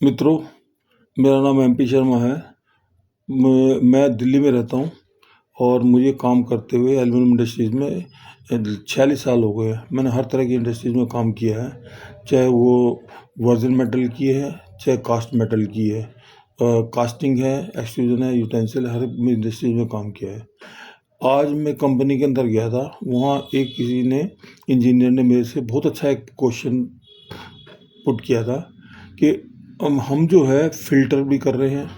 मित्रों, मेरा नाम एमपी शर्मा है। मैं दिल्ली में रहता हूँ और मुझे काम करते हुए एल्युमिनियम इंडस्ट्रीज़ में 46 साल हो गए हैं। मैंने हर तरह की इंडस्ट्रीज़ में काम किया है, चाहे वो वर्जिन मेटल की है, चाहे कास्ट मेटल की है, कास्टिंग है, एक्सट्रूजन है, यूटेंसिल, हर इंडस्ट्रीज़ में काम किया है। आज मैं कंपनी के अंदर गया था, वहाँ एक किसी ने इंजीनियर ने मेरे से बहुत अच्छा एक क्वेश्चन पुट किया था कि हम जो है फ़िल्टर भी कर रहे हैं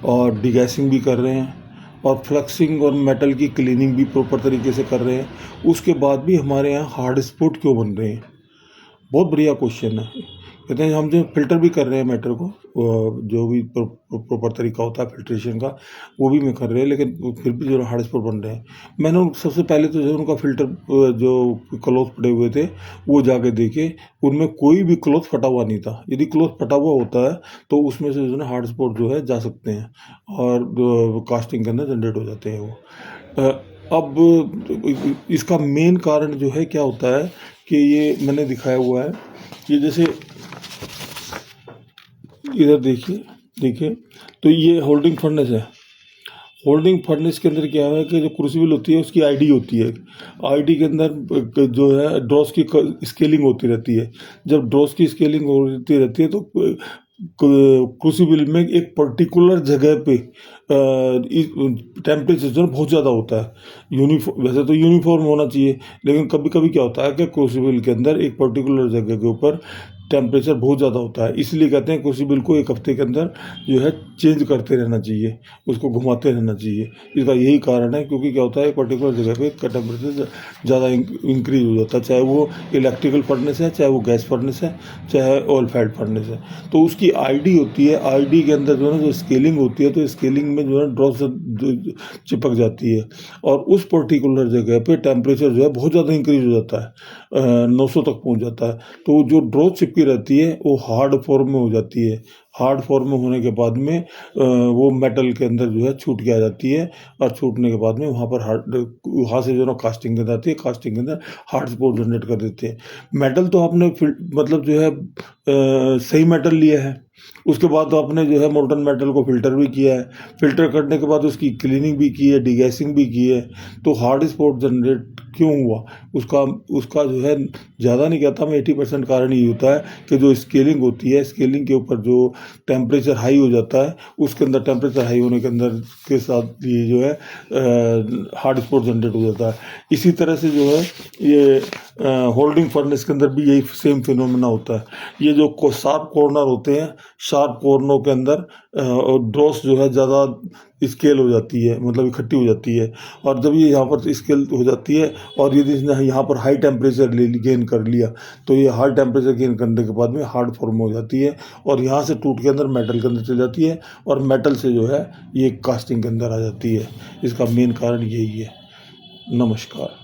और डिगैसिंग भी कर रहे हैं और फ्लक्सिंग और मेटल की क्लीनिंग भी प्रॉपर तरीके से कर रहे हैं, उसके बाद भी हमारे यहाँ हार्ड स्पॉट क्यों बन रहे हैं। बहुत बढ़िया क्वेश्चन है। कहते हैं हम जो फ़िल्टर भी कर रहे हैं मैटर को, जो भी प्रॉपर तरीका होता है फ़िल्ट्रेशन का, वो भी मैं कर रहे हैं, लेकिन फिर भी जो हार्ड स्पॉट बन रहे हैं। मैंने सबसे पहले तो जो उनका फ़िल्टर जो क्लॉथ पड़े हुए थे वो जाके देखे, उनमें कोई भी क्लॉथ फटा हुआ नहीं था। यदि क्लॉथ फटा हुआ होता है तो उसमें से जो है हार्ड स्पॉट जो है जा सकते हैं और कास्टिंग के अंदर जनरेट हो जाते हैं वो। अब इसका मेन कारण जो है क्या होता है कि ये मैंने दिखाया हुआ है, ये जैसे इधर देखिए तो ये होल्डिंग फर्नेस है। होल्डिंग फर्नेस के अंदर क्या है कि जो क्रूसिबल होती है उसकी आईडी होती है। आईडी के अंदर जो है ड्रॉस की स्केलिंग होती रहती है। जब ड्रॉस की स्केलिंग होती रहती है तो क्रूसिबल में एक पर्टिकुलर जगह पे टेम्परेचर जो बहुत ज़्यादा होता है। वैसे तो यूनिफॉर्म होना चाहिए, लेकिन कभी कभी क्या होता है कि क्रूसिबल के अंदर एक पर्टिकुलर जगह के ऊपर टेम्परेचर बहुत ज़्यादा होता है। इसलिए कहते हैं क्रूसिबल को एक हफ्ते के अंदर जो है चेंज करते रहना चाहिए, उसको घुमाते रहना चाहिए। इसका यही कारण है, क्योंकि क्या होता है एक पर्टिकुलर जगह पे टेम्परेचर ज़्यादा इंक्रीज हो जाता है, चाहे वो इलेक्ट्रिकल फर्नेस है, चाहे वो गैस फर्नेस है, चाहे ऑयल फैट फर्नेस है। तो उसकी आईडी होती है, आईडी के अंदर जो है जो स्केलिंग होती है, तो स्केलिंग में जो है ड्रॉप से चिपक जाती है और उस पर्टिकुलर जगह पे टेम्परेचर जो है बहुत ज़्यादा इंक्रीज हो जाता है, 900 तक पहुंच जाता है। तो जो ड्रॉप चिपकी रहती है वो हार्ड फॉर्म में हो जाती है। हार्ड फॉर्म में होने के बाद में वो मेटल के अंदर जो है छूट के आ जाती है और छूटने के बाद में वहाँ से जो है कास्टिंग के जाती है, कास्टिंग के अंदर हार्ड स्पॉट जनरेट कर देते हैं। मेटल तो आपने मतलब जो है सही मेटल लिया है, उसके बाद तो आपने जो है मोल्टन मेटल को फ़िल्टर भी किया है, फ़िल्टर करने के बाद उसकी क्लीनिंग भी की है, डिगैसिंग भी की है। तो हार्ड स्पॉट जनरेट क्यों हुआ, उसका जो है ज़्यादा नहीं कहता मैं, 80% कारण ये होता है कि जो स्केलिंग होती है, स्केलिंग के ऊपर जो टेम्परेचर हाई हो जाता है, उसके अंदर टेम्परेचर हाई होने के अंदर के साथ ये जो है हार्ड स्पॉट जनरेट हो जाता है। इसी तरह से जो है ये होल्डिंग फर्नेस के अंदर भी यही सेम फिनोमेना होता है। ये जो शार्प कॉर्नर होते हैं, शार्प कॉर्नरों के अंदर ड्रॉस जो है ज़्यादा स्केल हो जाती है, मतलब इकट्ठी हो जाती है। और जब ये यहाँ पर स्केल हो जाती है और यदि इसने यहाँ पर हाई टेम्परेचर गेन कर लिया, तो ये हाई टेम्परेचर गेन करने के बाद में हार्ड फॉर्म हो जाती है और यहाँ से टूट के अंदर मेटल के अंदर चल जाती है और मेटल से जो है ये कास्टिंग के अंदर आ जाती है। इसका मेन कारण यही है। नमस्कार।